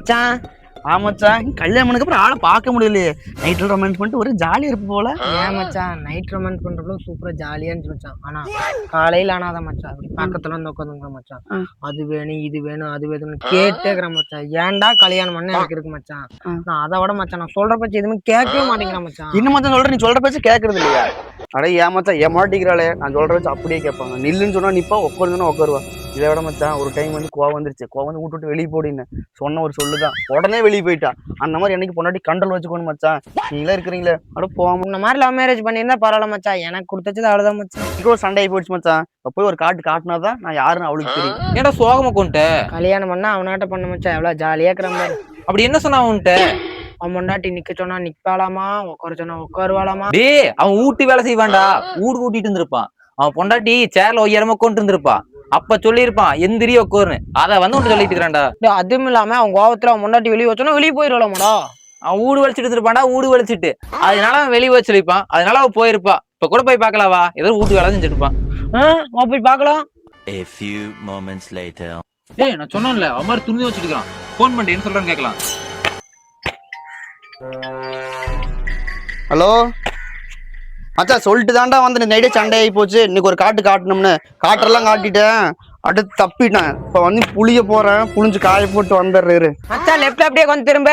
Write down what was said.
மச்சான். ஆமாச்சான், கல்யாணம் பண்ணதுக்கு ஆளை பார்க்க முடியலையே. நைட்ல ரொமான்ஸ் பண்ணிட்டு ஒரு ஜாலியா இருப்பு போல. ஏன் மச்சான், நைட் ரொமான்ஸ் பண்றப்போ சூப்பரா ஜாலியா இருந்துச்சு மச்சான். ஆனா காலையில ஆனாதான் மச்சான் அப்படி பக்கத்துல வந்து உட்காந்துங்க மச்சான். அது வேணும் இது வேணும் அது வேணும்னு கேட்டேக்கிறேன் மச்சான். ஏன்டா கல்யாணம் பண்ண எனக்கு இருக்கு மச்சான். நான் அதை விட மச்சான் நான் சொல்ற பட்சம் எதுவுமே கேட்கவே மாட்டேங்கிறேன் மச்சான். இன்னும் மச்சான் சொல்ற, நீ சொல்ற பேச்சு கேட்கறது இல்லையா? அட ஏமாச்சா ஏமாட்டிக்கிறாளே, நான் சொல்ற வச்சு அப்படியே கேட்பாங்க. நில்லுன்னு சொன்னா நிப்பா, உட்காருன்னா உட்காருவா. இதை விட மச்சான் ஒரு டைம் வந்து கோவம் வந்துருச்சு. கோவம் வந்து விட்டு வெளியே போடின்னு சொன்ன ஒரு சொல்லுதான் உடனே வெளியே போயிட்டா. அந்த மாதிரி என்னைக்கு பொண்டாட்டி கண்ட்ரோல் வச்சுக்கணும் மச்சான். நீங்களே இருக்கிறீங்களே, அட போவோம். இந்த மாதிரி லவ் மேரேஜ் பண்ணியிருந்தா பரவாயில்ல மச்சான். எனக்கு கொடுத்தது அவ்வளவுதான் மச்சான். ஒரு சண்டை ஆகி போயிடுச்சு மச்சான். போய் ஒரு காட்டினாதான் நான் யாருன்னு அவளுக்கு தெரியும். ஏன்டா சோகமா கொண்டு கல்யாணம் பண்ணா அவனாட்ட பண்ண மச்சான். எவ்வளவு ஜாலியா இருக்கிற மாதிரி. அப்படி என்ன சொன்னா அவன்கிட்ட? அவன் பொண்டாட்டி நிக்க சொன்னா நிப்பாளாமா, உட்கார சொன்னா உட்காருவாளாமா. டேய், அவன் ஊட்டி வேலை செய்வான்டா. ஊடு கூட்டிட்டு இருந்திருப்பான். அவன் பொண்டாட்டி சேர்ல உயரமா கொண்டு இருந்திருப்பான். அப்ப சொல்லியிருப்பான் எந்திரி உட்காருன்னு. அதை வந்து உன்ட்டு சொல்லிட்டு இருக்கிறான்டா. அதுவும் இல்லாம அவன் கோவத்துல அவன் பொண்டாட்டி வெளியே வச்சோன்னா வெளியே போயிடுவாளாமாடா. அவன் ஊடு வலிச்சிட்டு இருந்திருப்பான்டா. ஊடு வலிச்சிட்டு அதனால அவன் வெளியே வச்சிருப்பான். அதனால அவன் போயிருப்பா. இப்ப கூட போய் பாக்கலாவா, ஏதோ ஊட்டு வேலை செஞ்சுட்டு இருப்பான். போய் பாக்கலாம். A few moments later. ஏய், நான் சொன்னேன்ல அவன் மாதிரி துணி வச்சிருக்கான். போன் பண்ணி என்ன சொல்றான்னு கேட்கலாம். ஹலோ மச்சான், சொல்லிட்டு தான்டா வந்து நைட்டே சண்டை ஆகி போச்சு. இன்னைக்கு ஒரு காட்டணும்னு காட்டெல்லாம் காட்டிட்டேன். அடுத்து தப்பிட்டேன். இப்ப வந்து புளிய போறேன். புளிஞ்சு காய போட்டு வந்துடுறாரு மச்சான். லெஃப்ட் அப்படியே கொஞ்சம் திரும்ப.